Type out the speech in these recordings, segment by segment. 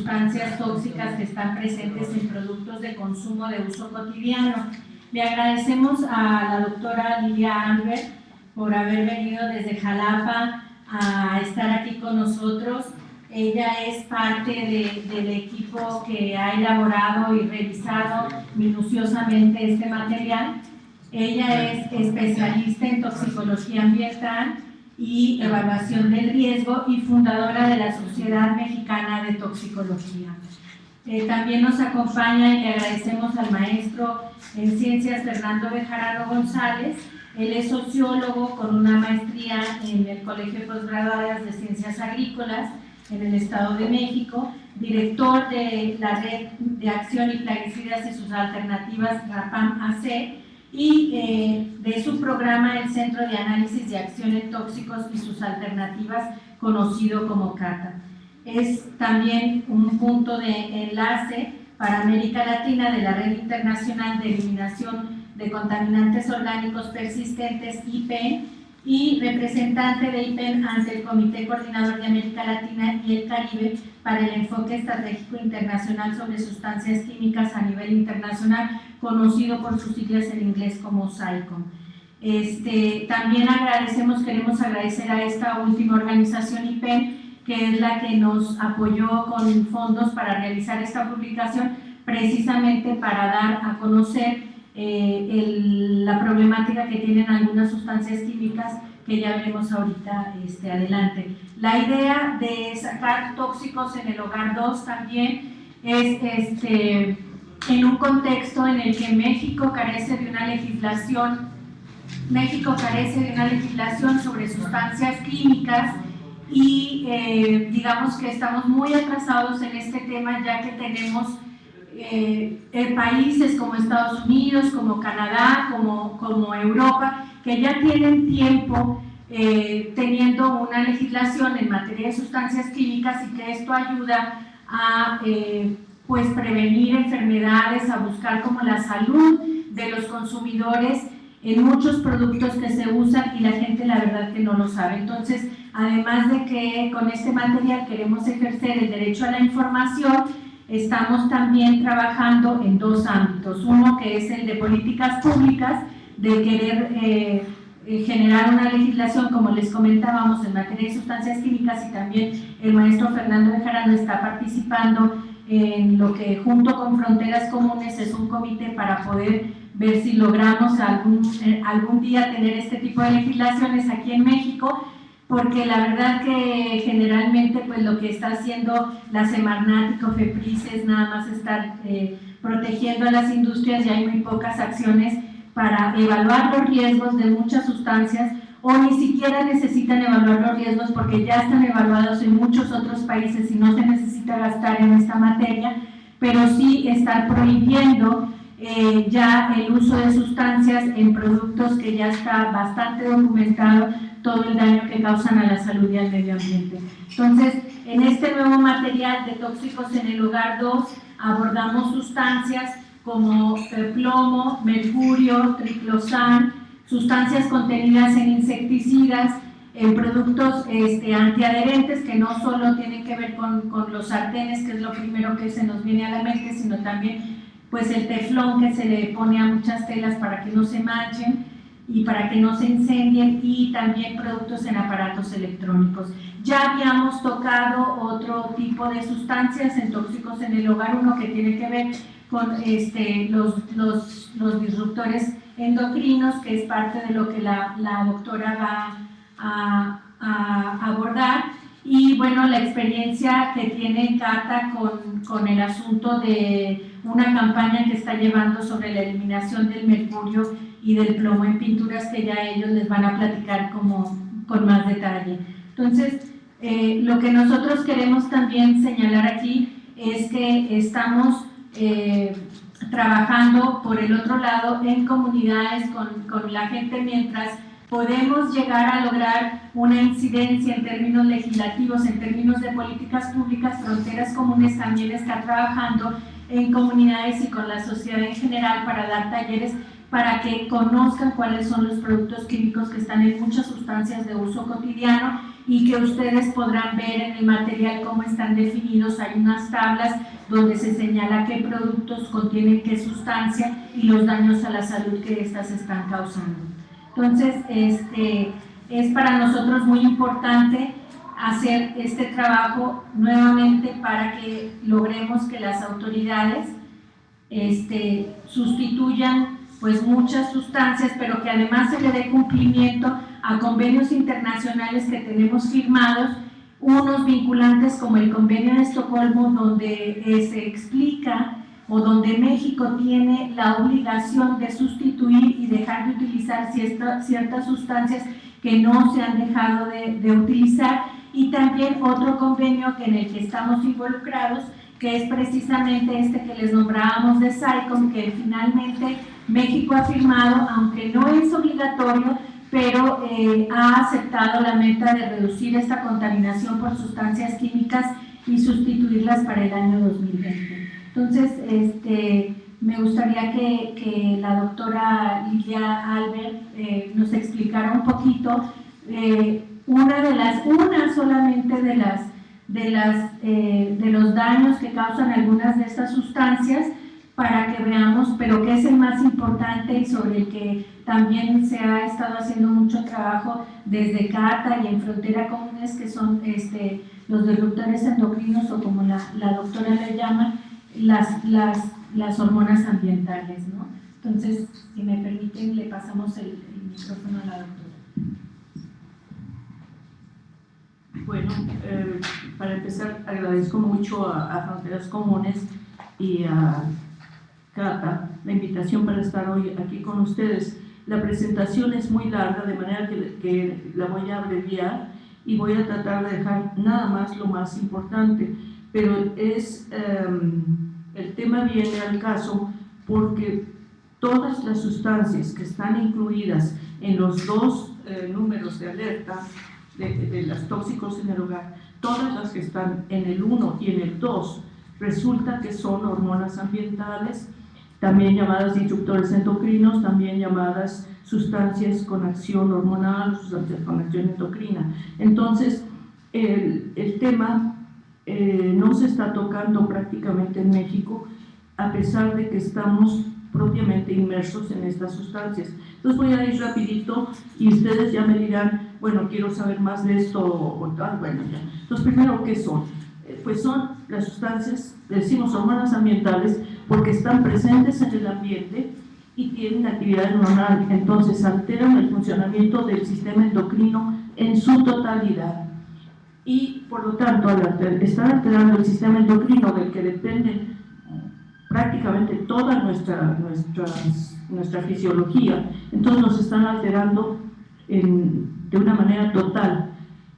sustancias tóxicas que están presentes en productos de consumo de uso cotidiano. Le agradecemos a la doctora Lilia Albert por haber venido desde Jalapa a estar aquí con nosotros. Ella es parte del equipo que ha elaborado y revisado minuciosamente este material. Ella es especialista en toxicología ambiental y evaluación del riesgo y fundadora de la Sociedad Mexicana de Toxicología. También nos acompaña y le agradecemos al maestro en Ciencias Fernando Bejarano González. Él es sociólogo con una maestría en el Colegio de Posgraduadas de Ciencias Agrícolas en el Estado de México, director de la Red de Acción y Plaguicidas y sus Alternativas, RAPAM-AC, y de su programa el Centro de Análisis de Acción en Tóxicos y sus Alternativas, conocido como CATA. Es también un punto de enlace para América Latina de la Red Internacional de Eliminación de Contaminantes Orgánicos Persistentes, IPEN, y representante de IPEN ante el Comité Coordinador de América Latina y el Caribe para el Enfoque Estratégico Internacional sobre Sustancias Químicas a nivel internacional, conocido por sus siglas en inglés como SAICOM. También queremos agradecer a esta última organización IPEN, que es la que nos apoyó con fondos para realizar esta publicación, precisamente para dar a conocer la problemática que tienen algunas sustancias químicas que ya veremos ahorita adelante. La idea de sacar tóxicos en el hogar 2 también es en un contexto en el que México carece de una legislación sobre sustancias químicas y digamos que estamos muy atrasados en este tema, ya que tenemos países como Estados Unidos, como Canadá, como Europa, que ya tienen tiempo teniendo una legislación en materia de sustancias químicas, y que esto ayuda a pues prevenir enfermedades, a buscar como la salud de los consumidores en muchos productos que se usan y la gente la verdad que no lo sabe. Entonces, además de que con este material queremos ejercer el derecho a la información, estamos también trabajando en dos ámbitos. Uno que es el de políticas públicas, de querer generar una legislación, como les comentábamos, en materia de sustancias químicas, y también el maestro Fernando Bejarano está participando en lo que junto con Fronteras Comunes es un comité para poder ver si logramos algún día tener este tipo de legislaciones aquí en México, porque la verdad que generalmente pues lo que está haciendo la Semarnat y Cofepris es nada más estar protegiendo a las industrias, y hay muy pocas acciones para evaluar los riesgos de muchas sustancias, o ni siquiera necesitan evaluar los riesgos porque ya están evaluados en muchos otros países y no se necesita gastar en esta materia, pero sí estar prohibiendo ya el uso de sustancias en productos que ya está bastante documentado todo el daño que causan a la salud y al medio ambiente. Entonces, en este nuevo material de tóxicos en el hogar 2 abordamos sustancias como plomo, mercurio, triclosan, sustancias contenidas en insecticidas, en productos antiadherentes, que no solo tienen que ver con los sartenes, que es lo primero que se nos viene a la mente, sino también pues el teflón que se le pone a muchas telas para que no se manchen y para que no se incendien, y también productos en aparatos electrónicos. Ya habíamos tocado otro tipo de sustancias en tóxicos en el hogar, uno que tiene que ver con los disruptores endocrinos, que es parte de lo que la doctora va a abordar. Y bueno, la experiencia que tiene CATA con el asunto de una campaña que está llevando sobre la eliminación del mercurio y del plomo en pinturas, que ya ellos les van a platicar con más detalle. Entonces, lo que nosotros queremos también señalar aquí es que estamos trabajando por el otro lado en comunidades con la gente, mientras podemos llegar a lograr una incidencia en términos legislativos, en términos de políticas públicas. Fronteras Comunes también está trabajando en comunidades y con la sociedad en general para dar talleres para que conozcan cuáles son los productos químicos que están en muchas sustancias de uso cotidiano y que ustedes podrán ver en el material cómo están definidos. Hay unas tablas donde se señala qué productos contienen qué sustancia y los daños a la salud que estas están causando. Entonces, es para nosotros muy importante hacer este trabajo nuevamente para que logremos que las autoridades sustituyan pues muchas sustancias, pero que además se le dé cumplimiento a convenios internacionales que tenemos firmados, unos vinculantes como el Convenio de Estocolmo, donde se explica o donde México tiene la obligación de sustituir y dejar de utilizar ciertas sustancias que no se han dejado de utilizar, y también otro convenio en el que estamos involucrados, que es precisamente este que les nombrábamos de SAICOM, que finalmente México ha firmado, aunque no es obligatorio, pero ha aceptado la meta de reducir esta contaminación por sustancias químicas y sustituirlas para el año 2020. Entonces, me gustaría que la doctora Lilia Albert nos explicara un poquito una solamente de los daños que causan algunas de estas sustancias, para que veamos, pero que es el más importante y sobre el que también se ha estado haciendo mucho trabajo desde CATA y en Frontera Comunes, que son los disruptores endocrinos, o como la doctora le llama, las hormonas ambientales, ¿no? Entonces, si me permiten, le pasamos el micrófono a la doctora. Bueno, para empezar, agradezco mucho a Fronteras Comunes y a Cata la invitación para estar hoy aquí con ustedes. La presentación es muy larga, de manera que la voy a abreviar y voy a tratar de dejar nada más lo más importante, pero el tema viene al caso porque todas las sustancias que están incluidas en los dos números de alerta de los tóxicos en el hogar, todas las que están en el 1 y en el 2, resulta que son hormonas ambientales, también llamadas disruptores endocrinos, también llamadas sustancias con acción hormonal, sustancias con acción endocrina. Entonces, el tema no se está tocando prácticamente en México, a pesar de que estamos propiamente inmersos en estas sustancias. Entonces voy a ir rapidito y ustedes ya me dirán, bueno, quiero saber más de esto o tal, bueno, ya. Entonces, primero, ¿qué son? Pues son las sustancias, decimos hormonas ambientales, porque están presentes en el ambiente y tienen actividad hormonal, entonces alteran el funcionamiento del sistema endocrino en su totalidad. Y por lo tanto, al estar alterando el sistema endocrino del que depende prácticamente toda nuestra fisiología, entonces nos están alterando de una manera total.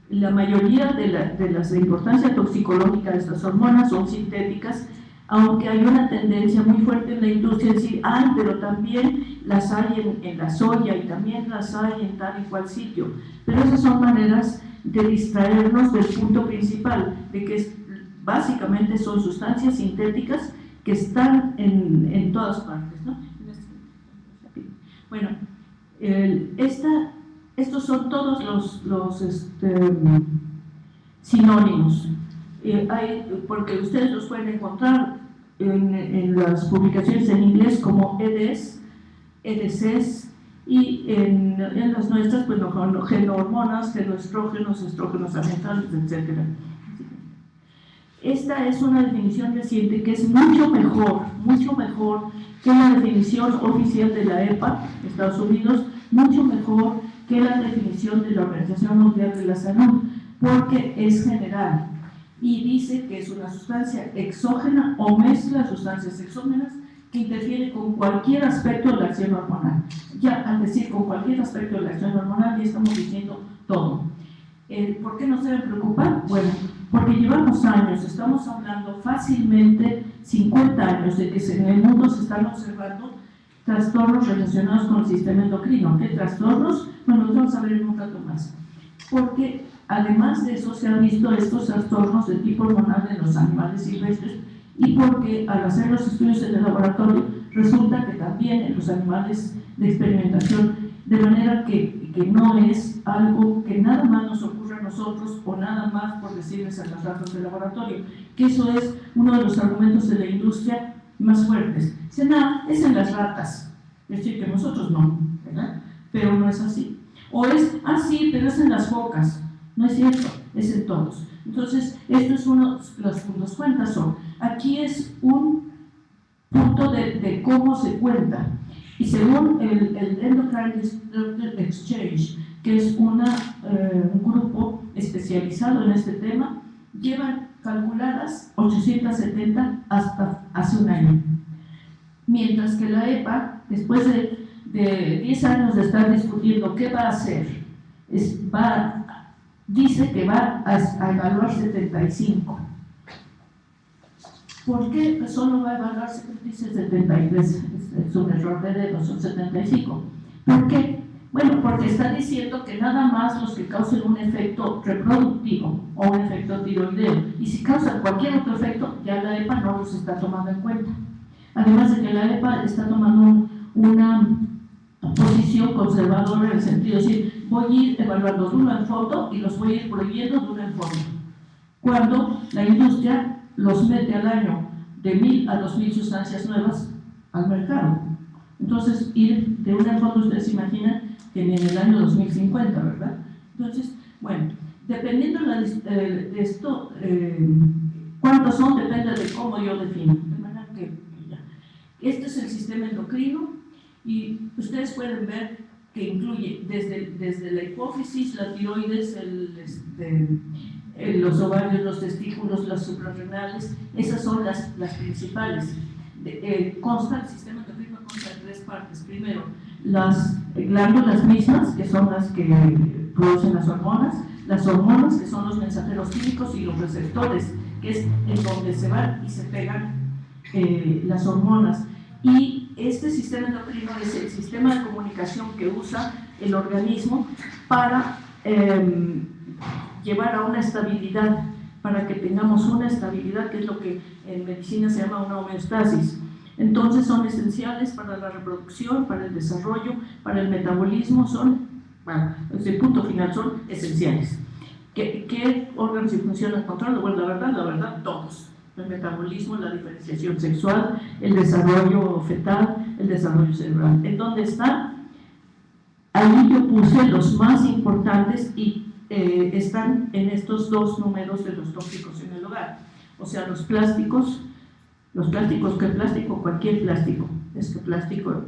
La mayoría de las de importancia toxicológica de estas hormonas son sintéticas, aunque hay una tendencia muy fuerte en la industria de decir, pero también las hay en la soya y también las hay en tal y cual sitio. Pero esas son maneras de distraernos del punto principal, de que básicamente son sustancias sintéticas que están en todas partes, ¿no? Bueno, estos son todos los sinónimos, porque ustedes los pueden encontrar en las publicaciones en inglés como EDS, EDCs, y en las nuestras, pues, genohormonas, genoestrógenos, estrógenos ambientales, etc. Esta es una definición reciente que es mucho mejor que la definición oficial de la EPA de Estados Unidos, mucho mejor que la definición de la Organización Mundial de la Salud, porque es general y dice que es una sustancia exógena o mezcla de sustancias exógenas que interfiere con cualquier aspecto de la acción hormonal. Ya al decir con cualquier aspecto de la acción hormonal, ya estamos diciendo todo. ¿Por qué nos debe preocupar? Bueno, porque llevamos años, estamos hablando fácilmente 50 años de que en el mundo se están observando trastornos relacionados con el sistema endocrino. ¿Qué trastornos? Bueno, los vamos a ver en un rato más. Porque además de eso se han visto estos trastornos de tipo hormonal en los animales silvestres, y porque al hacer los estudios en el laboratorio resulta que también en los animales de experimentación, de manera que no es algo que nada más nos ocurre a nosotros o nada más por decirles a las ratas de laboratorio, que eso es uno de los argumentos de la industria más fuertes. Dicen, es en las ratas, es decir, que nosotros no, ¿verdad? Pero no es así. O es, sí, pero es en las focas. No es cierto, es en todos. Entonces, esto es uno, los cuentas son, aquí es un punto de cómo se cuenta. Y según el Endocrine Disruptor Exchange, que es un grupo especializado en este tema, llevan calculadas 870 hasta hace un año. Mientras que la EPA, después de 10 años de estar discutiendo qué va a hacer, dice que va a evaluar 75. ¿Por qué solo va a evaluar, dice 73? Es un error de dedos, son 75. ¿Por qué? Bueno, porque está diciendo que nada más los que causen un efecto reproductivo o un efecto tiroideo, y si causan cualquier otro efecto, ya la EPA no los está tomando en cuenta. Además de que la EPA está tomando una posición conservadora en el sentido de decir, voy a ir evaluando de uno en foto y los voy a ir prohibiendo de uno en foto. Cuando la industria los mete al año de 1000 a 2000 sustancias nuevas al mercado. Entonces, ir de una en foto, ustedes se imaginan que en el año 2050, ¿verdad? Entonces, bueno, dependiendo de esto, cuántos son, depende de cómo yo defino. De manera que, este es el sistema endocrino y ustedes pueden ver que incluye desde la hipófisis, la tiroides, los ovarios, los testículos, las suprarrenales. Esas son las principales. Consta el sistema endocrino consta de 3 partes. Primero, las glándulas mismas, que son las que producen las hormonas, que son los mensajeros químicos, y los receptores, que es en donde se van y se pegan las hormonas. Y este sistema endocrino es el sistema de comunicación que usa el organismo para llevar a una estabilidad, para que tengamos una estabilidad, que es lo que en medicina se llama una homeostasis. Entonces son esenciales para la reproducción, para el desarrollo, para el metabolismo, desde el punto final son esenciales. ¿Qué órganos y funciones controlan? Bueno, la verdad, todos. El metabolismo, la diferenciación sexual, el desarrollo fetal, el desarrollo cerebral. ¿En dónde está? Ahí yo puse los más importantes y están en estos 2 números de los tóxicos en el hogar. O sea, los plásticos, ¿qué plástico? Cualquier plástico. Plástico,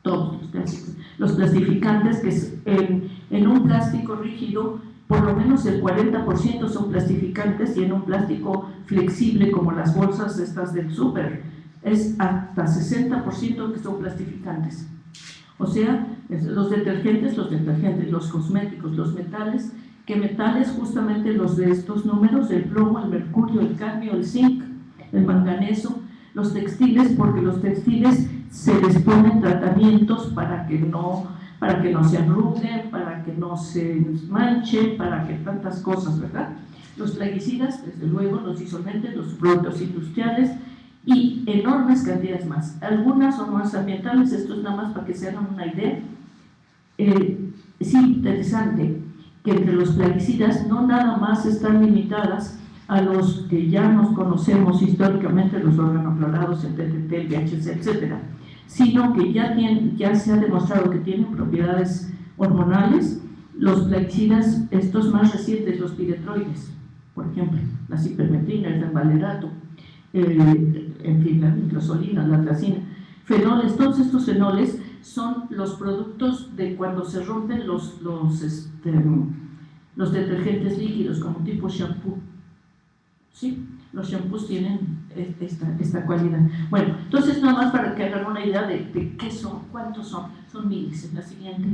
todos los plásticos. Los plastificantes, que en un plástico rígido, por lo menos el 40% son plastificantes, y en un plástico flexible como las bolsas estas del súper es hasta 60% que son plastificantes. O sea, los detergentes, los cosméticos, los metales. ¿Qué metales? Justamente los de estos números: el plomo, el mercurio, el cadmio, el zinc, el manganeso. Los textiles, porque los textiles se les ponen tratamientos para que no se arruguen, para que no se manchen, para que tantas cosas, ¿verdad? Los plaguicidas, desde luego, los disolventes, los productos industriales y enormes cantidades más. Algunas son más ambientales, esto es nada más para que se hagan una idea. Es interesante que entre los plaguicidas no nada más están limitadas a los que ya nos conocemos históricamente, los organoclorados, el TTT, el VHC, etc., sino que ya se ha demostrado que tienen propiedades hormonales. Los plaguicidas, estos más recientes, los piretroides, por ejemplo, la cipermetrina, el benvalerato, en fin, la nitrosolina, la atrazina, fenoles. Todos estos fenoles son los productos de cuando se rompen los detergentes líquidos, como tipo shampoo. ¿Sí? Los shampoos tienen esta cualidad. Bueno, entonces nada más para que hagan una idea de qué son, cuántos son miles. En la siguiente.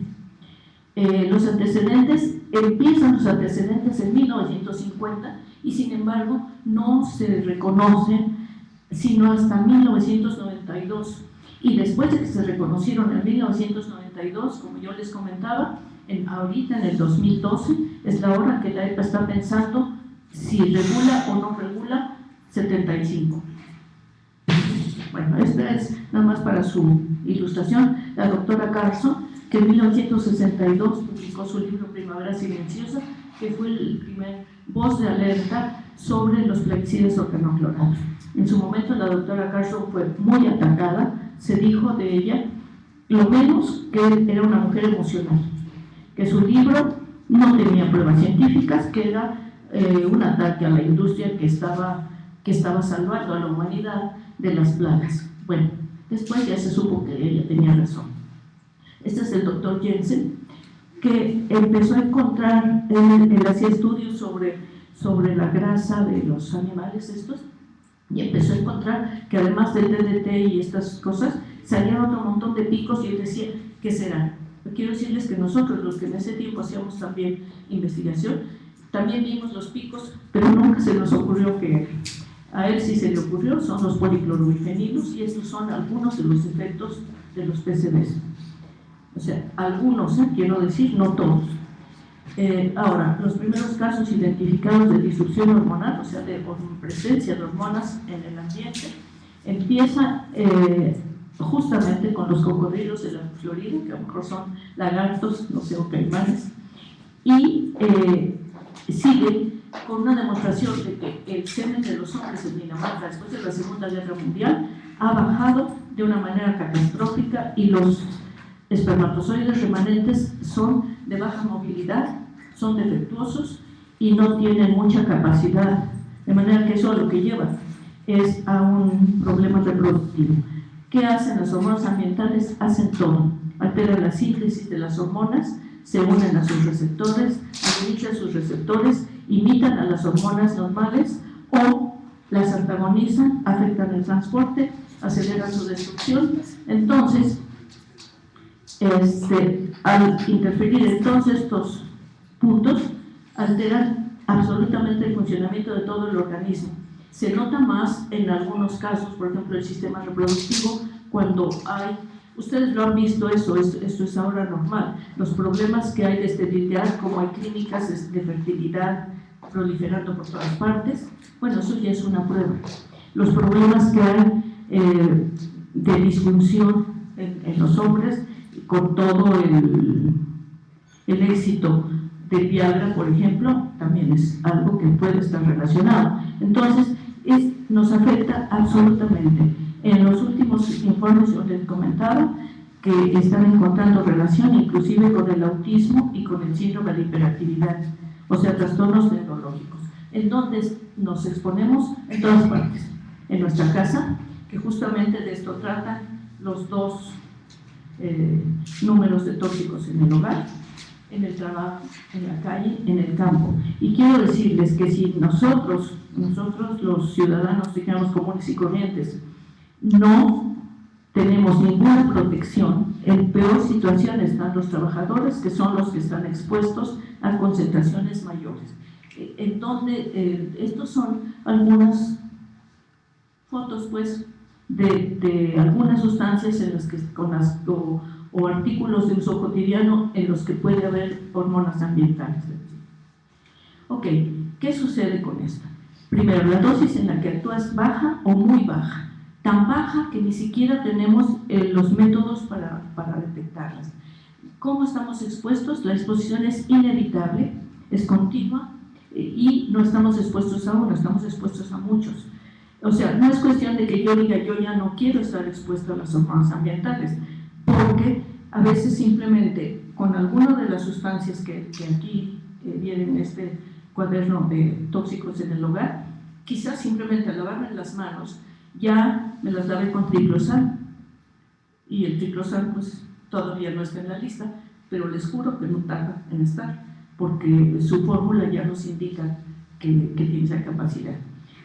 Los antecedentes, empiezan los antecedentes en 1950 y sin embargo no se reconocen sino hasta 1992. Y después de que se reconocieron en 1992, como yo les comentaba, ahorita en el 2012 es la hora que la EPA está pensando si regula o no regula 75. Bueno, esta es nada más para su ilustración, la doctora Carson, que en 1962 publicó su libro Primavera Silenciosa, que fue el primer voz de alerta sobre los plaguicidas organoclorados. En su momento la doctora Carson fue muy atacada, se dijo de ella, lo menos que era una mujer emocional, que su libro no tenía pruebas científicas, que era un ataque a la industria que estaba salvando a la humanidad de las plagas. Bueno, después ya se supo que ella tenía razón. Este es el doctor Jensen, que empezó a encontrar, él hacía estudios sobre la grasa de los animales estos, y empezó a encontrar que además del DDT y estas cosas, salían otro montón de picos, y él decía, ¿qué será? Quiero decirles que nosotros, los que en ese tiempo hacíamos también investigación, también vimos los picos, pero nunca se nos ocurrió que a él sí se le ocurrió, son los policlorobifenilos, y estos son algunos de los efectos de los PCBs. O sea, algunos, quiero decir, no todos. Ahora, los primeros casos identificados de disrupción hormonal, o sea, de presencia de hormonas en el ambiente, empieza justamente con los cocodrilos de la Florida, que a lo mejor son lagartos, no sé, o caimanes, y sigue con una demostración de que el semen de los hombres en Dinamarca después de la Segunda Guerra Mundial ha bajado de una manera catastrófica, y los espermatozoides remanentes son de baja movilidad, son defectuosos y no tienen mucha capacidad, de manera que eso lo que lleva es a un problema reproductivo. ¿Qué hacen las hormonas ambientales? Hacen todo, alteran la síntesis de las hormonas, se unen a sus receptores, agitan sus receptores, imitan a las hormonas normales o las antagonizan, afectan el transporte, aceleran su destrucción. Entonces, al interferir en todos estos puntos, alteran absolutamente el funcionamiento de todo el organismo. Se nota más en algunos casos, por ejemplo, el sistema reproductivo, cuando hay, ustedes lo han visto esto es ahora normal, los problemas que hay de esterilidad, como hay clínicas de fertilidad proliferando por todas partes, bueno, eso ya es una prueba. Los problemas que hay de disfunción en los hombres, con todo el éxito del Viagra, por ejemplo, también es algo que puede estar relacionado. Entonces, nos afecta absolutamente. En los últimos informes yo les comentaba que están encontrando relación inclusive con el autismo y con el síndrome de hiperactividad, o sea, trastornos neurológicos, en donde nos exponemos en todas partes. En nuestra casa, que justamente de esto tratan los dos números de tóxicos en el hogar, en el trabajo, en la calle, en el campo. Y quiero decirles que si nosotros los ciudadanos, digamos, comunes y corrientes, no tenemos ninguna protección, en peor situación están los trabajadores, que son los que están expuestos a concentraciones mayores. En donde, estos son algunas fotos, pues, de algunas sustancias en las que, o artículos de uso cotidiano en los que puede haber hormonas ambientales. Ok, ¿qué sucede con esto? Primero, la dosis en la que actúa es baja o muy baja, tan baja que ni siquiera tenemos los métodos para detectarlas. ¿Cómo estamos expuestos? La exposición es inevitable, es continua, y no estamos expuestos a uno, estamos expuestos a muchos. O sea, no es cuestión de que yo diga, yo ya no quiero estar expuesto a las hormonas ambientales, porque a veces simplemente con alguna de las sustancias que aquí vienen en este cuaderno de tóxicos en el hogar, quizás simplemente al lavarme las manos ya me las lavé con triclosan, y el triclosan pues todavía no está en la lista, pero les juro que no tarda en estar, porque su fórmula ya nos indica que tiene esa capacidad.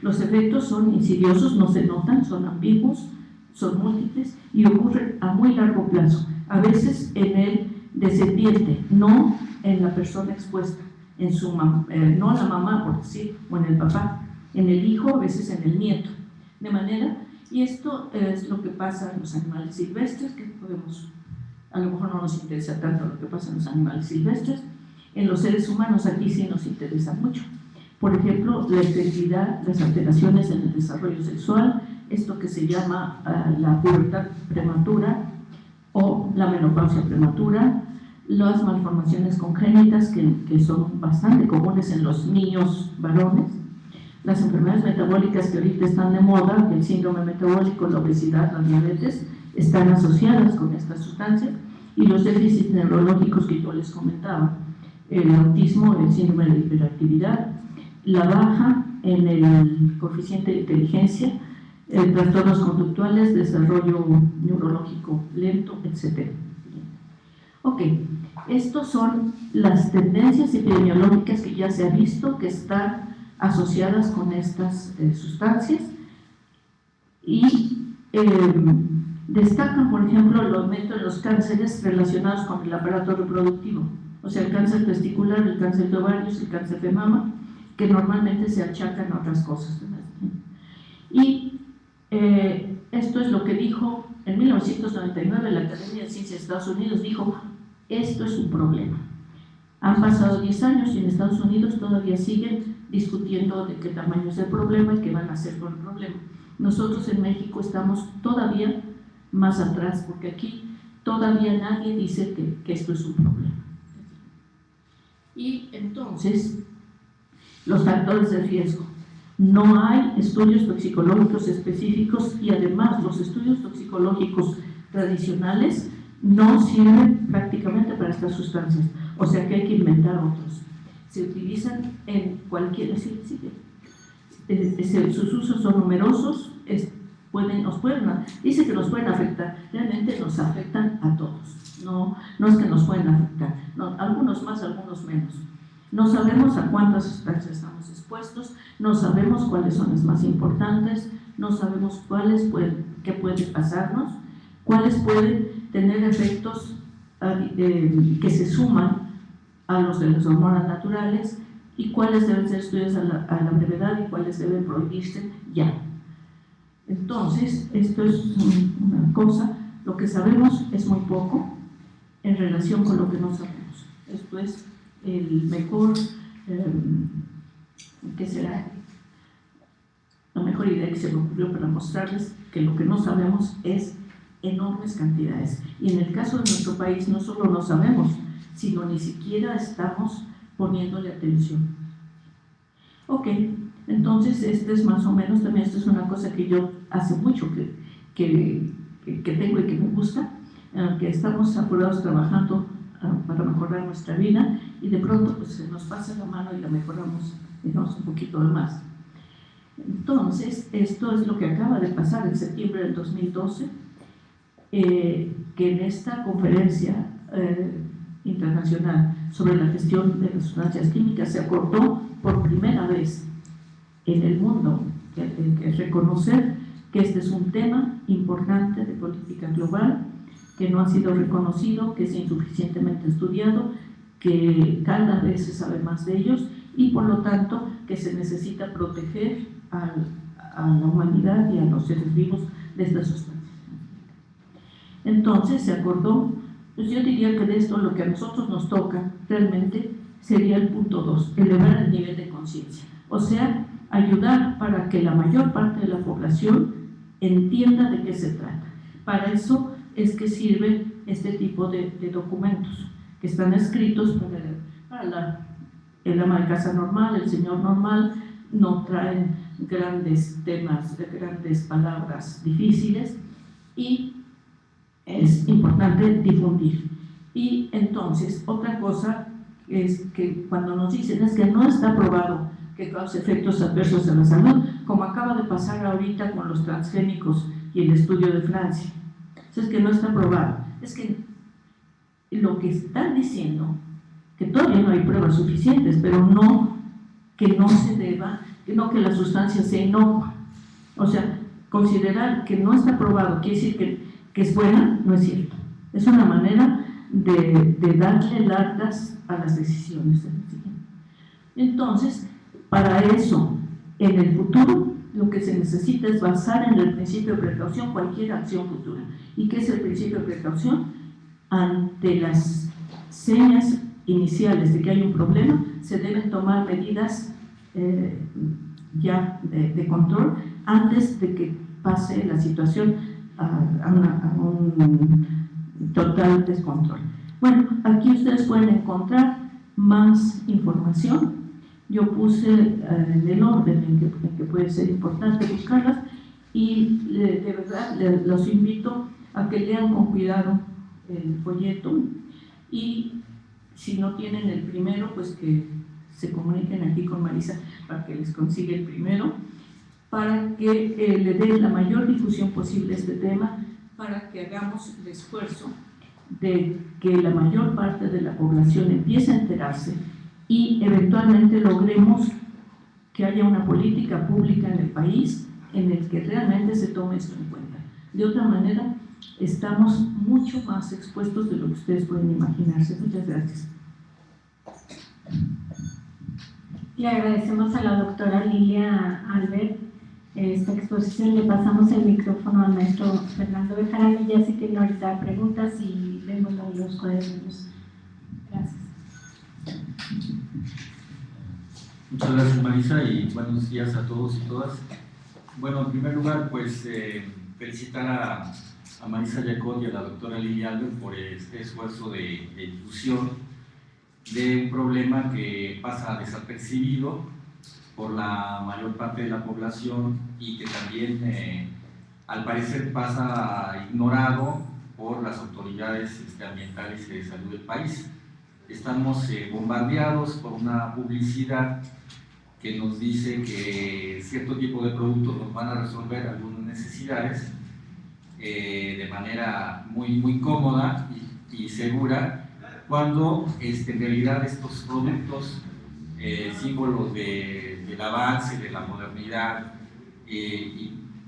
Los efectos son insidiosos, no se notan, son ambiguos, son múltiples y ocurren a muy largo plazo, a veces en el descendiente, no en la persona expuesta, en su no en la mamá, por decir, o en el papá, en el hijo, a veces en el nieto. De manera, y esto es lo que pasa en los animales silvestres, que podemos, a lo mejor no nos interesa tanto lo que pasa en los animales silvestres, en los seres humanos aquí sí nos interesa mucho. Por ejemplo, la esterilidad, las alteraciones en el desarrollo sexual, esto que se llama la pubertad prematura o la menopausia prematura, las malformaciones congénitas que son bastante comunes en los niños varones, las enfermedades metabólicas que ahorita están de moda, el síndrome metabólico, la obesidad, la diabetes, están asociadas con estas sustancias, y los déficits neurológicos que yo les comentaba, el autismo, el síndrome de hiperactividad, la baja en el coeficiente de inteligencia, trastornos conductuales, desarrollo neurológico lento, etc. Ok, estas son las tendencias epidemiológicas que ya se ha visto que están asociadas con estas sustancias, y destacan, por ejemplo, el aumento de los cánceres relacionados con el aparato reproductivo, o sea, el cáncer testicular, el cáncer de ovarios, el cáncer de mama, que normalmente se achacan a otras cosas. Y esto es lo que dijo en 1999 la Academia de Ciencias de Estados Unidos, dijo, esto es un problema. Han pasado 10 años y en Estados Unidos todavía siguen discutiendo de qué tamaño es el problema y qué van a hacer con el problema. Nosotros en México estamos todavía más atrás, porque aquí todavía nadie dice que esto es un problema. Y entonces, los factores de riesgo. No hay estudios toxicológicos específicos, y además los estudios toxicológicos tradicionales no sirven prácticamente para estas sustancias, o sea que hay que inventar otros. Se utilizan en cualquier... sus usos son numerosos, dice que nos pueden afectar, realmente nos afectan a todos, no es que nos pueden afectar, no, algunos más, algunos menos. No sabemos a cuántas sustancias estamos expuestos, no sabemos cuáles son las más importantes, no sabemos qué puede pasarnos, cuáles pueden tener efectos que se suman a los de las hormonas naturales, y cuáles deben ser estudiados a la brevedad y cuáles deben prohibirse ya. Entonces, esto es una cosa, lo que sabemos es muy poco en relación con lo que no sabemos. Esto es el mejor, ¿qué será? La mejor idea que se me ocurrió para mostrarles que lo que no sabemos es enormes cantidades. Y en el caso de nuestro país no solo no sabemos, sino ni siquiera estamos poniéndole atención. Ok, entonces este es más o menos, también esto es una cosa que yo hace mucho que tengo y que me gusta, que estamos apurados trabajando para mejorar nuestra vida, y de pronto pues se nos pasa la mano y la mejoramos, digamos, un poquito de más. Entonces, esto es lo que acaba de pasar en septiembre del 2012, que en esta conferencia internacional sobre la gestión de las sustancias químicas se acordó por primera vez en el mundo que reconocer que este es un tema importante de política global, que no ha sido reconocido, que es insuficientemente estudiado, que cada vez se sabe más de ellos, y por lo tanto que se necesita proteger a la humanidad y a los seres vivos de estas sustancias. Entonces se acordó, pues yo diría que de esto lo que a nosotros nos toca realmente sería el punto 2, elevar el nivel de conciencia, o sea, ayudar para que la mayor parte de la población entienda de qué se trata. Para eso es que sirve este tipo de documentos que están escritos para el ama de casa normal, el señor normal, no traen grandes temas, grandes palabras difíciles, y es importante difundir. Y entonces, otra cosa es que cuando nos dicen es que no está probado que cause efectos adversos a la salud, como acaba de pasar ahorita con los transgénicos y el estudio de Francia, es que no está probado, es que lo que están diciendo, que todavía no hay pruebas suficientes, pero no que no se deba, no que la sustancia sea inocua, o sea, considerar que no está probado quiere decir que es buena, no es cierto, es una manera de darle largas a las decisiones. Entonces, para eso, en el futuro, lo que se necesita es basar en el principio de precaución cualquier acción futura. ¿Y qué es el principio de precaución? Ante las señas iniciales de que hay un problema, se deben tomar medidas ya de control antes de que pase la situación a un total descontrol. Bueno, aquí ustedes pueden encontrar más información. Yo puse en el orden en que puede ser importante buscarlas y de verdad los invito a que lean con cuidado el folleto y si no tienen el primero, pues que se comuniquen aquí con Marisa para que les consiga el primero, para que le den la mayor difusión posible a este tema, para que hagamos el esfuerzo de que la mayor parte de la población empiece a enterarse y eventualmente logremos que haya una política pública en el país en el que realmente se tome esto en cuenta. De otra manera, estamos mucho más expuestos de lo que ustedes pueden imaginarse. Muchas gracias. Le agradecemos a la doctora Lilia Albert esta exposición. Le pasamos el micrófono al maestro Fernando Bejarano. Ya sé que no ahorita preguntas y vemos los cuadernos. Gracias. Muchas gracias, Marisa, y buenos días a todos y todas. Bueno, en primer lugar, pues felicitar a Marisa Yacot y a la doctora Lilia Albert por este esfuerzo de difusión de un problema que pasa desapercibido por la mayor parte de la población y que también al parecer pasa ignorado por las autoridades ambientales y de salud del país. Estamos bombardeados por una publicidad que nos dice que cierto tipo de productos nos van a resolver algunas necesidades de manera muy cómoda y segura, cuando en realidad estos productos, símbolos del avance, de la modernidad,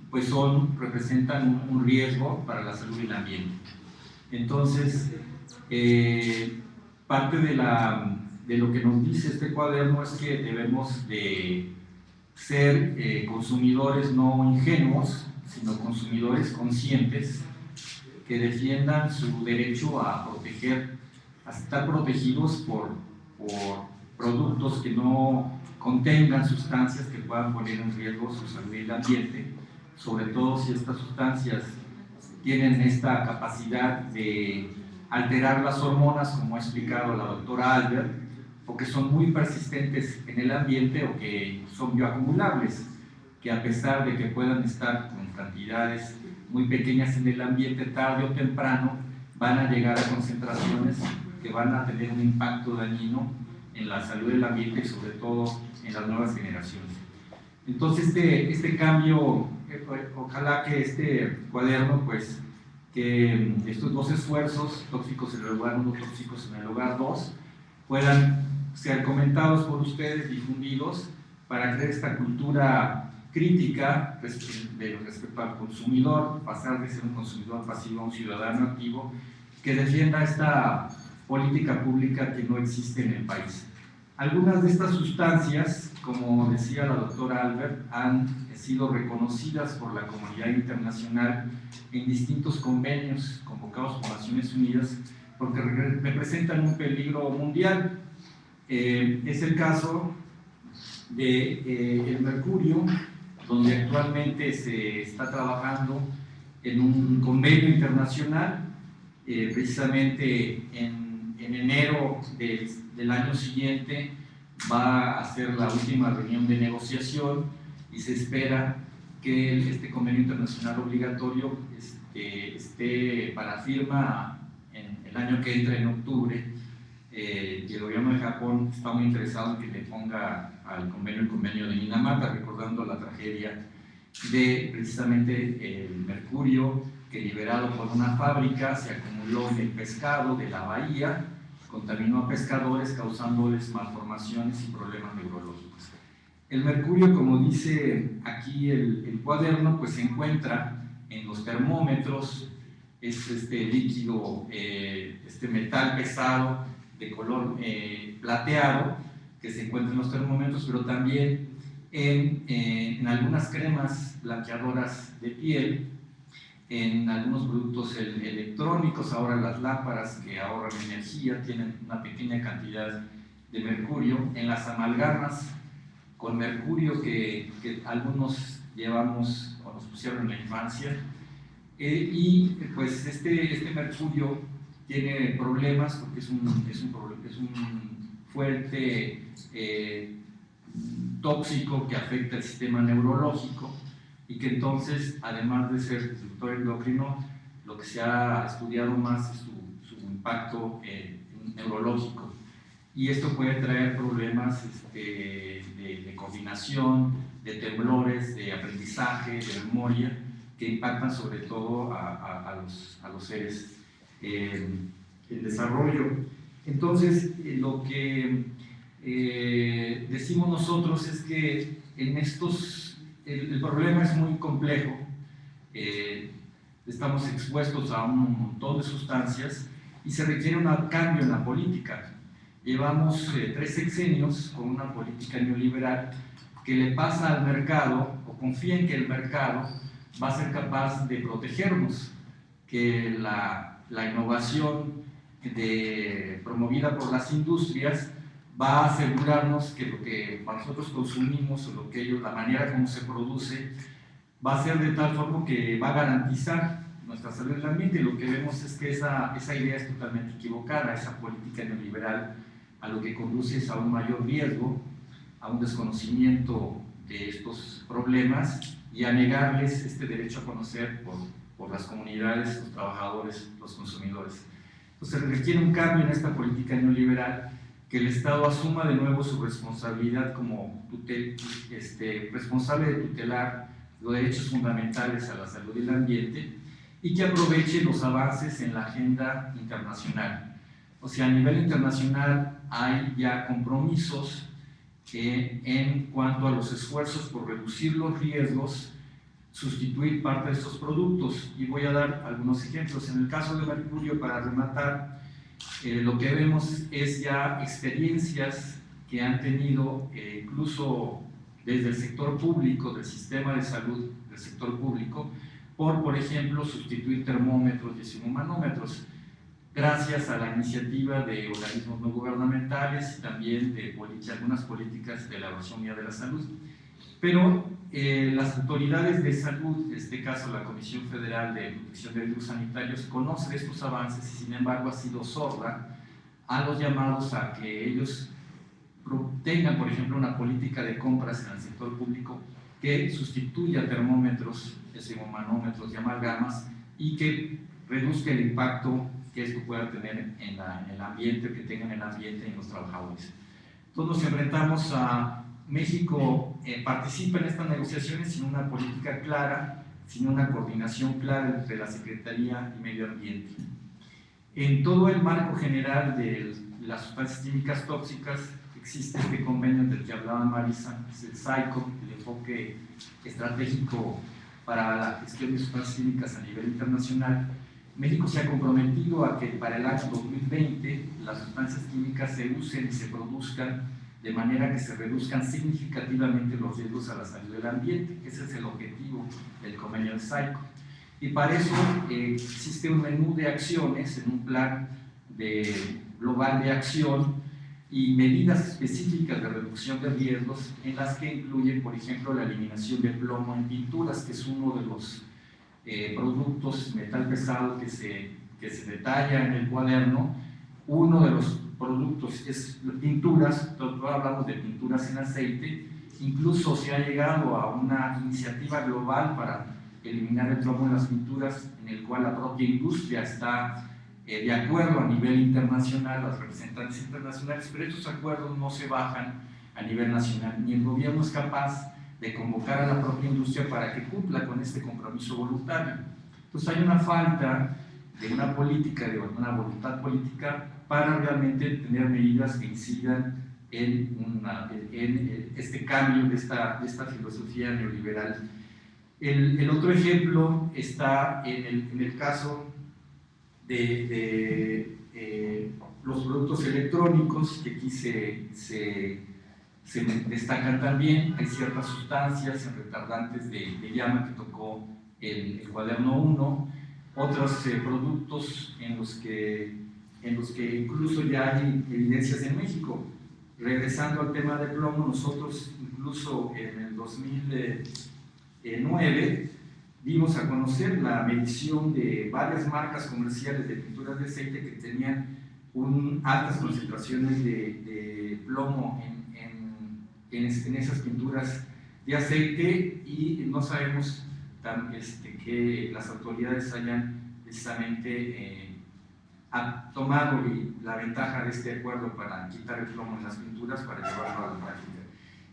pues representan un riesgo para la salud y el ambiente. Entonces, parte de lo que nos dice este cuaderno es que debemos de ser consumidores no ingenuos, sino consumidores conscientes que defiendan su derecho a estar protegidos por productos que no contengan sustancias que puedan poner en riesgo su salud y el ambiente, sobre todo si estas sustancias tienen esta capacidad de alterar las hormonas, como ha explicado la doctora Albert, o que son muy persistentes en el ambiente o que son bioacumulables, que a pesar de que puedan estar con cantidades muy pequeñas en el ambiente, tarde o temprano van a llegar a concentraciones que van a tener un impacto dañino en la salud del ambiente y sobre todo en las nuevas generaciones. Entonces este cambio, ojalá que este cuaderno, pues que estos dos esfuerzos, tóxicos en el lugar 1, tóxicos en el lugar 2, puedan ser comentados por ustedes, difundidos, para crear esta cultura crítica respecto al consumidor, pasar de ser un consumidor pasivo a un ciudadano activo que defienda esta política pública que no existe en el país. Algunas de estas sustancias, como decía la doctora Albert, han sido reconocidas por la comunidad internacional en distintos convenios convocados por Naciones Unidas porque representan un peligro mundial. Es el caso del mercurio, donde actualmente se está trabajando en un convenio internacional, precisamente en enero del año siguiente va a ser la última reunión de negociación y se espera que este convenio internacional obligatorio esté para firma en el año que entra, en octubre, y el gobierno de Japón está muy interesado en que le ponga al convenio el convenio de Minamata, recordando la tragedia de precisamente el mercurio que, liberado por una fábrica, se acumuló en el pescado de la bahía, contaminó a pescadores, causándoles malformaciones y problemas neurológicos. El mercurio, como dice aquí el cuaderno, pues se encuentra en los termómetros. Es este líquido, este metal pesado de color plateado que se encuentra en los termómetros, pero también en algunas cremas blanqueadoras de piel, en algunos productos electrónicos. Ahora las lámparas que ahorran energía tienen una pequeña cantidad de mercurio, en las amalgamas con mercurio que algunos llevamos o nos pusieron en la infancia. Y pues este mercurio tiene problemas porque es un fuerte tóxico que afecta el sistema neurológico y que entonces, además de ser disruptor endocrino, lo que se ha estudiado más es su impacto neurológico. Y esto puede traer problemas de coordinación, de temblores, de aprendizaje, de memoria, que impactan sobre todo a los seres en desarrollo. Entonces, lo que decimos nosotros es que el problema es muy complejo, estamos expuestos a un montón de sustancias y se requiere un cambio en la política. Llevamos 3 sexenios con una política neoliberal que le pasa al mercado, o confía en que el mercado va a ser capaz de protegernos, que la innovación promovida por las industrias va a asegurarnos que lo que nosotros consumimos o la manera como se produce va a ser de tal forma que va a garantizar nuestra salud en el ambiente. Y lo que vemos es que esa idea es totalmente equivocada. Esa política neoliberal a lo que conduce es a un mayor riesgo, a un desconocimiento de estos problemas y a negarles este derecho a conocer por las comunidades, los trabajadores, los consumidores. Entonces requiere un cambio en esta política neoliberal, que el Estado asuma de nuevo su responsabilidad como responsable de tutelar los derechos fundamentales a la salud y el ambiente y que aproveche los avances en la agenda internacional. O sea, a nivel internacional hay ya compromisos en cuanto a los esfuerzos por reducir los riesgos, sustituir parte de estos productos. Y voy a dar algunos ejemplos. En el caso de mercurio, para rematar, lo que vemos es ya experiencias que han tenido incluso desde el sector público, del sistema de salud del sector público, por ejemplo, sustituir termómetros y sismomanómetros, gracias a la iniciativa de organismos no gubernamentales y también de algunas políticas de la Organización Mundial de la Salud. Pero las autoridades de salud, en este caso la Comisión Federal de Protección de Riesgos Sanitarios, conocen estos avances y sin embargo ha sido sorda a los llamados a que ellos tengan, por ejemplo, una política de compras en el sector público que sustituya termómetros, sismomanómetros y amalgamas y que reduzca el impacto que esto pueda tener en el ambiente, que tenga en el ambiente y en los trabajadores. Entonces nos enfrentamos a México, participa en estas negociaciones sin una política clara, sin una coordinación clara entre la Secretaría y Medio Ambiente. En todo el marco general de las sustancias químicas tóxicas existe este convenio del que hablaba Marisa, es el SAICO, el enfoque estratégico para la gestión de sustancias químicas a nivel internacional. México se ha comprometido a que para el año 2020 las sustancias químicas se usen y se produzcan de manera que se reduzcan significativamente los riesgos a la salud del ambiente, que ese es el objetivo del convenio de SAICO. Y para eso existe un menú de acciones en un plan global de acción y medidas específicas de reducción de riesgos en las que incluyen, por ejemplo, la eliminación del plomo en pinturas, que es uno de los productos metal pesado que se detalla en el cuaderno. Uno de los productos es pinturas, hablamos de pinturas en aceite, incluso se ha llegado a una iniciativa global para eliminar el plomo en las pinturas, en el cual la propia industria está de acuerdo a nivel internacional, los representantes internacionales, pero estos acuerdos no se bajan a nivel nacional, ni el gobierno es capaz de convocar a la propia industria para que cumpla con este compromiso voluntario. Entonces hay una falta de una política, de una voluntad política para realmente tener medidas que incidan en este cambio de esta filosofía neoliberal. El otro ejemplo está en el caso de los productos electrónicos, que aquí se destacan también. Hay ciertas sustancias en retardantes de llama que tocó el cuaderno 1, otros productos en los que incluso ya hay evidencias en México. Regresando al tema del plomo, nosotros incluso en el 2009 dimos a conocer la medición de varias marcas comerciales de pinturas de aceite que tenían altas concentraciones de plomo en esas pinturas de aceite, y no sabemos que las autoridades hayan precisamente tomado la ventaja de este acuerdo para quitar el plomo en las pinturas para llevarlo a la práctica.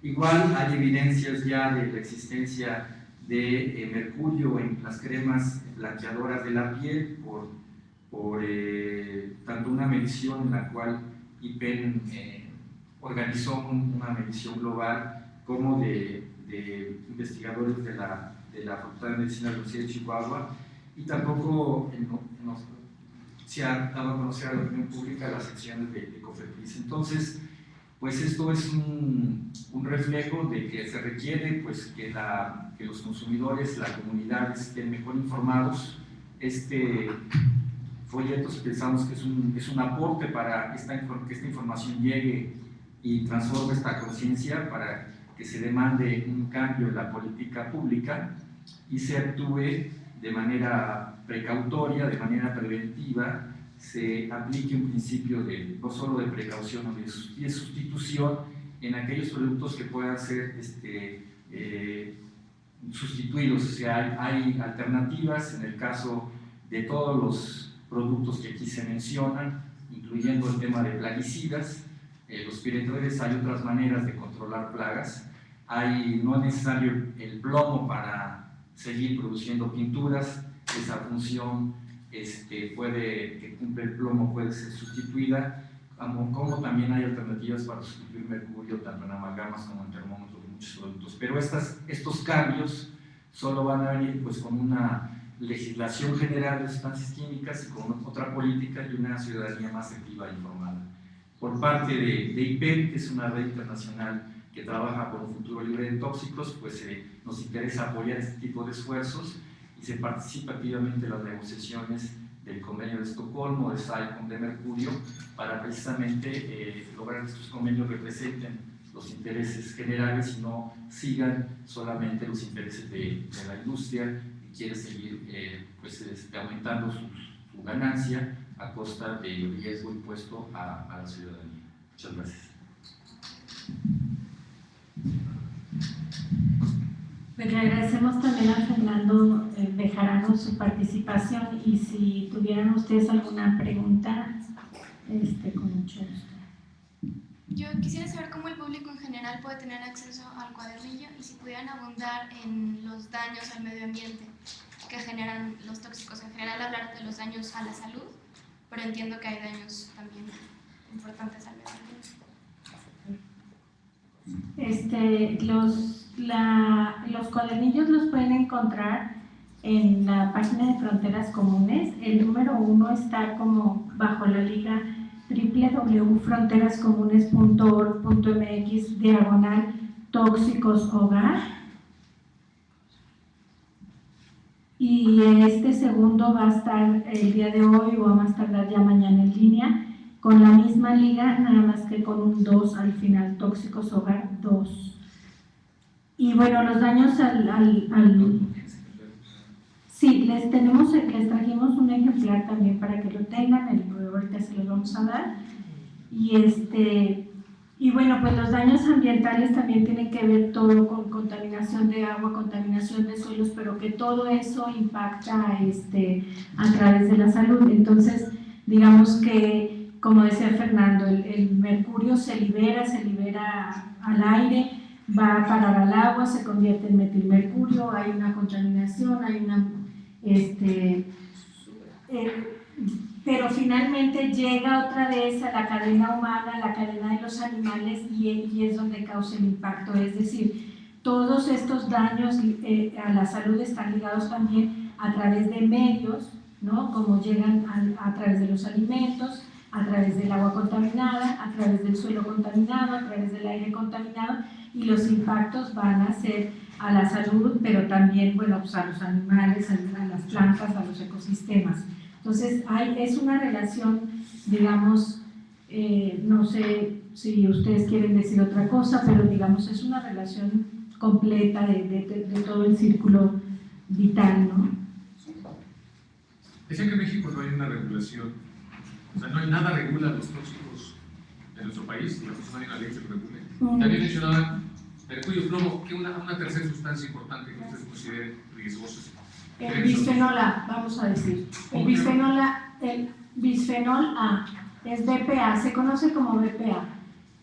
Igual hay evidencias ya de la existencia de mercurio en las cremas blanqueadoras de la piel por tanto una medición en la cual IPEN organizó una medición global, como de investigadores de la Facultad de Medicina de la Universidad de Chihuahua, y tampoco se ha dado a conocer a la opinión pública las acciones de COFEPRIS. Entonces, pues esto es un reflejo de que se requiere pues, que los consumidores, la comunidad estén mejor informados. Este folleto pensamos que es un aporte para que esta información llegue y transforme esta conciencia, para que se demande un cambio en la política pública y se actúe de manera precautoria, de manera preventiva, se aplique un principio no solo de precaución o de sustitución en aquellos productos que puedan ser sustituidos. O sea, hay alternativas en el caso de todos los productos que aquí se mencionan, incluyendo el tema de plaguicidas. Los piretroides, hay otras maneras de controlar plagas. No es necesario el plomo para seguir produciendo pinturas. Esa función que cumple el plomo puede ser sustituida, como también hay alternativas para sustituir mercurio, tanto en amalgamas como en termómetros de muchos productos. Pero estos cambios solo van a venir pues, con una legislación general de sustancias químicas y con otra política y una ciudadanía más activa e informada. Por parte de IPEN, que es una red internacional que trabaja por un futuro libre de tóxicos, pues nos interesa apoyar este tipo de esfuerzos y se participa activamente en las negociaciones del convenio de Estocolmo, de SAICOM, de Mercurio, para precisamente lograr que estos convenios representen los intereses generales y no sigan solamente los intereses de la industria que quiere seguir aumentando su ganancia a costa del riesgo impuesto a la ciudadanía. Muchas gracias. Pues le agradecemos también a Fernando Bejarano su participación, y si tuvieran ustedes alguna pregunta, con mucho gusto. Yo quisiera saber cómo el público en general puede tener acceso al cuadernillo y si pudieran abundar en los daños al medio ambiente que generan los tóxicos. En general hablar de los daños a la salud, pero entiendo que hay daños también importantes al medio ambiente. Los cuadernillos los pueden encontrar en la página de Fronteras Comunes. El número 1 está como bajo la liga www.fronterascomunes.org/tóxicos hogar, y este segundo va a estar el día de hoy o a más tardar ya mañana en línea con la misma liga, nada más que con un 2 al final, tóxicos hogar 2. Y bueno, los daños sí, les trajimos un ejemplar también para que lo tengan, ahorita se los vamos a dar. Y bueno, pues los daños ambientales también tienen que ver todo con contaminación de agua, contaminación de suelos, pero que todo eso impacta a través de la salud. Entonces, digamos que, como decía Fernando, el mercurio se libera al aire, va a parar al agua, se convierte en metilmercurio, hay una contaminación, pero finalmente llega otra vez a la cadena humana, a la cadena de los animales, y es donde causa el impacto. Es decir, todos estos daños a la salud están ligados también a través de medios, ¿no? Como llegan a través de los alimentos, a través del agua contaminada, a través del suelo contaminado, a través del aire contaminado, y los impactos van a ser a la salud, pero también, bueno, pues a los animales, a las plantas, a los ecosistemas. Entonces, es una relación, digamos, no sé si ustedes quieren decir otra cosa, pero digamos, es una relación completa de todo el círculo vital, ¿no? Decía que en México no hay una regulación, o sea, no hay nada regula los tóxicos de nuestro país, digamos, no hay una ley que lo regule. También mencionaban mercurio, plomo, que una tercera sustancia importante que ustedes consideren riesgosa. El bisfenol A, vamos a decir. El bisfenol A es BPA, se conoce como BPA.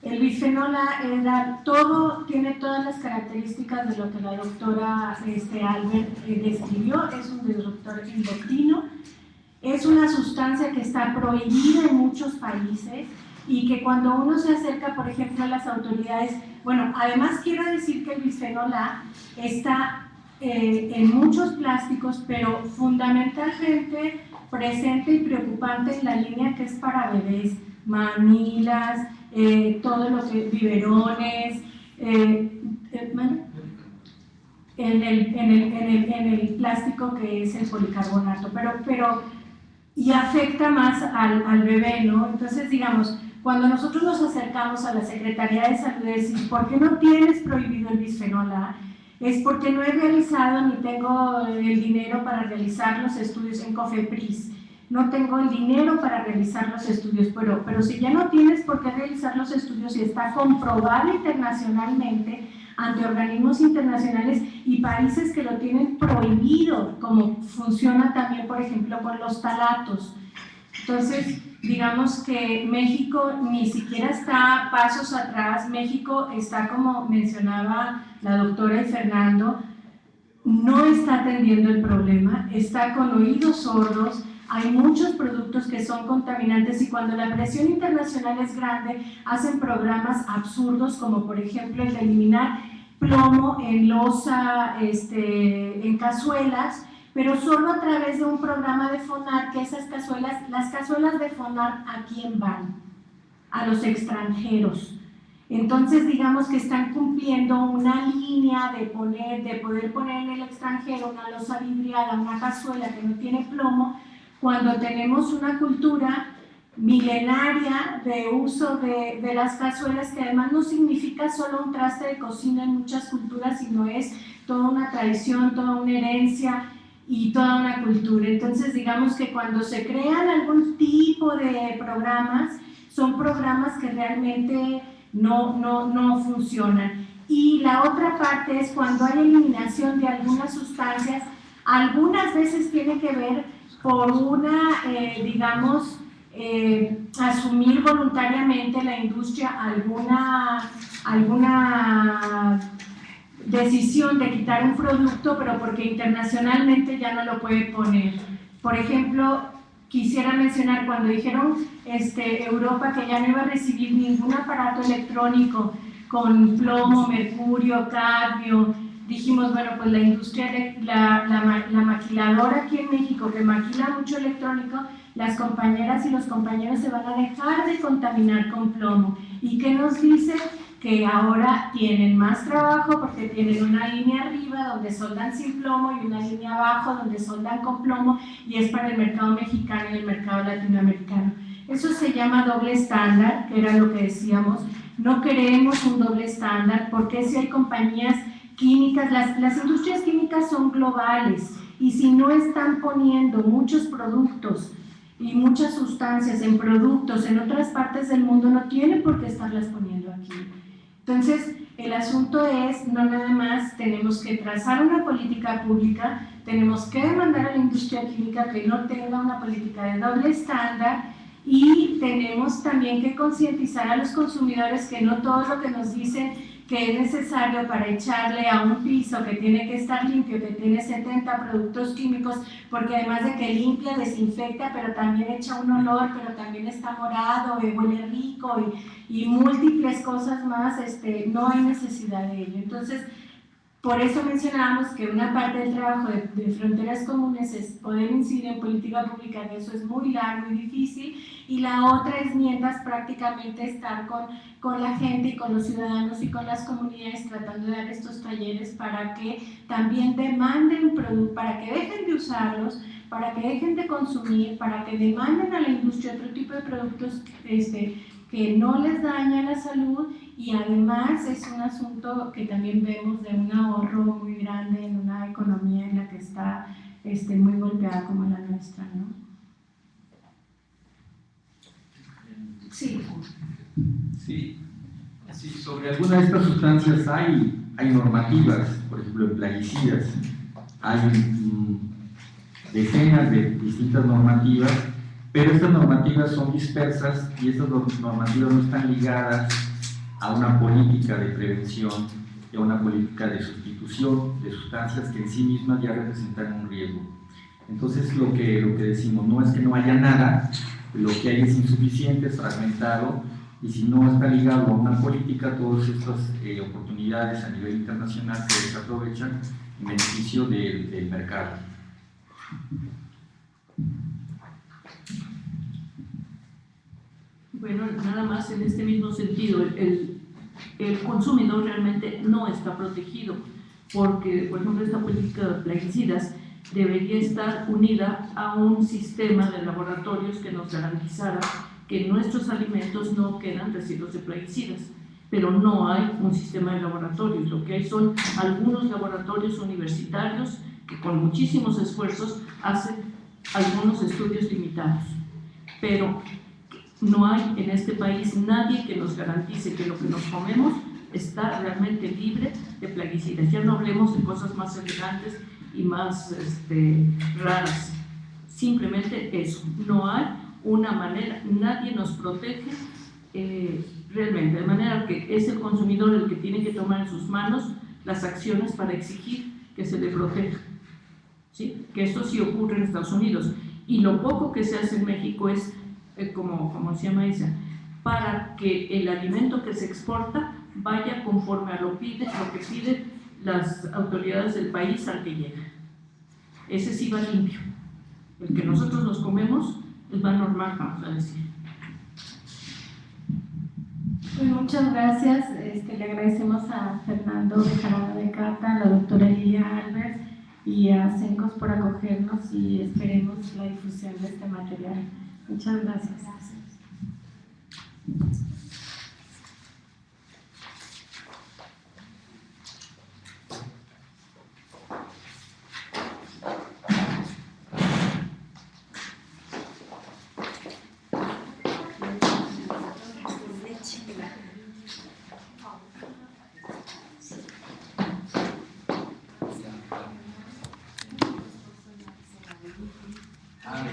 El bisfenol A tiene todas las características de lo que la doctora Albert describió, es un disruptor endocrino, es una sustancia que está prohibida en muchos países y que cuando uno se acerca, por ejemplo, a las autoridades, bueno, además quiero decir que el bisfenol A está en muchos plásticos, pero fundamentalmente presente y preocupante en la línea que es para bebés, mamilas, todo lo que biberones, en el plástico que es el policarbonato, pero y afecta más al bebé, ¿no? Entonces, digamos, cuando nosotros nos acercamos a la Secretaría de Salud y decimos, ¿por qué no tienes prohibido el bisfenol A? Es porque no he realizado ni tengo el dinero para realizar los estudios en COFEPRIS. No tengo el dinero para realizar los estudios, pero si ya no tienes por qué realizar los estudios y está comprobado internacionalmente ante organismos internacionales y países que lo tienen prohibido, como funciona también, por ejemplo, con los talatos. Entonces, digamos que México ni siquiera está pasos atrás. México está, como mencionaba la doctora y Fernando, no está atendiendo el problema, está con oídos sordos. Hay muchos productos que son contaminantes y cuando la presión internacional es grande, hacen programas absurdos como por ejemplo el de eliminar plomo en loza, en cazuelas, pero solo a través de un programa de FONAR, que esas cazuelas, las cazuelas de FONAR, ¿a quién van? A los extranjeros. Entonces, digamos que están cumpliendo una línea de poder poner en el extranjero una loza vidriada, una cazuela que no tiene plomo, cuando tenemos una cultura milenaria de uso de las cazuelas, que además no significa solo un traste de cocina en muchas culturas, sino es toda una tradición, toda una herencia y toda una cultura. Entonces, digamos que cuando se crean algún tipo de programas, son programas que realmente no funcionan. Y la otra parte es cuando hay eliminación de algunas sustancias, algunas veces tiene que ver por una, asumir voluntariamente la industria alguna decisión de quitar un producto, pero porque internacionalmente ya no lo puede poner. Por ejemplo, quisiera mencionar cuando dijeron Europa que ya no iba a recibir ningún aparato electrónico con plomo, mercurio, cadmio. Dijimos, bueno, pues la industria, la maquiladora aquí en México, que maquila mucho electrónico, las compañeras y los compañeros se van a dejar de contaminar con plomo. ¿Y qué nos dice? Que ahora tienen más trabajo porque tienen una línea arriba donde soldan sin plomo y una línea abajo donde soldan con plomo, y es para el mercado mexicano y el mercado latinoamericano. Eso se llama doble estándar, que era lo que decíamos. No queremos un doble estándar porque si hay compañías químicas, las industrias químicas son globales, y si no están poniendo muchos productos y muchas sustancias en productos en otras partes del mundo, no tienen por qué estarlas poniendo aquí. Entonces, el asunto es, no nada más tenemos que trazar una política pública, tenemos que demandar a la industria química que no tenga una política de doble estándar, y tenemos también que concientizar a los consumidores que no todo lo que nos dicen que es necesario para echarle a un piso que tiene que estar limpio, que tiene 70 productos químicos, porque además de que limpia, desinfecta, pero también echa un olor, pero también está morado, huele rico y múltiples cosas más, no hay necesidad de ello. Entonces, por eso mencionábamos que una parte del trabajo de Fronteras Comunes es poder incidir en política pública, que eso es muy largo y difícil, y la otra es, mientras, prácticamente estar con la gente y con los ciudadanos y con las comunidades tratando de dar estos talleres para que también demanden productos, para que dejen de usarlos, para que dejen de consumir, para que demanden a la industria otro tipo de productos que no les daña la salud y además es un asunto que también vemos de un ahorro muy grande en una economía en la que está muy golpeada como la nuestra, ¿no? Sí. Sí, sobre algunas de estas sustancias hay normativas, por ejemplo en plaguicidas, hay decenas de distintas normativas, pero estas normativas son dispersas y estas normativas no están ligadas a una política de prevención y a una política de sustitución de sustancias que en sí mismas ya representan un riesgo. Entonces lo que decimos no es que no haya nada, lo que hay es insuficiente, es fragmentado, y si no está ligado a una política, todas estas oportunidades a nivel internacional se desaprovechan en beneficio del mercado. Bueno, nada más en este mismo sentido, el consumidor realmente no está protegido, porque, por ejemplo, esta política de plaguicidas debería estar unida a un sistema de laboratorios que nos garantizara que nuestros alimentos no quedan residuos de plaguicidas, pero no hay un sistema de laboratorios. Lo que hay son algunos laboratorios universitarios que con muchísimos esfuerzos hacen algunos estudios limitados, pero no hay en este país nadie que nos garantice que lo que nos comemos está realmente libre de plaguicidas. Ya no hablemos de cosas más elegantes y más raras, simplemente eso, no hay una manera, nadie nos protege realmente, de manera que es el consumidor el que tiene que tomar en sus manos las acciones para exigir que se le proteja, ¿sí? Que esto sí ocurre en Estados Unidos, y lo poco que se hace en México es, como decía Maisa, para que el alimento que se exporta vaya conforme a lo que piden las autoridades del país al que llega. Ese sí va limpio. El que nosotros nos comemos va normal, vamos a decir. Pues muchas gracias. Le agradecemos a Fernando Bejarano de Cata, a la doctora Lilia Albers y a CENCOS por acogernos y esperemos la difusión de este material. Muchas gracias. Ah,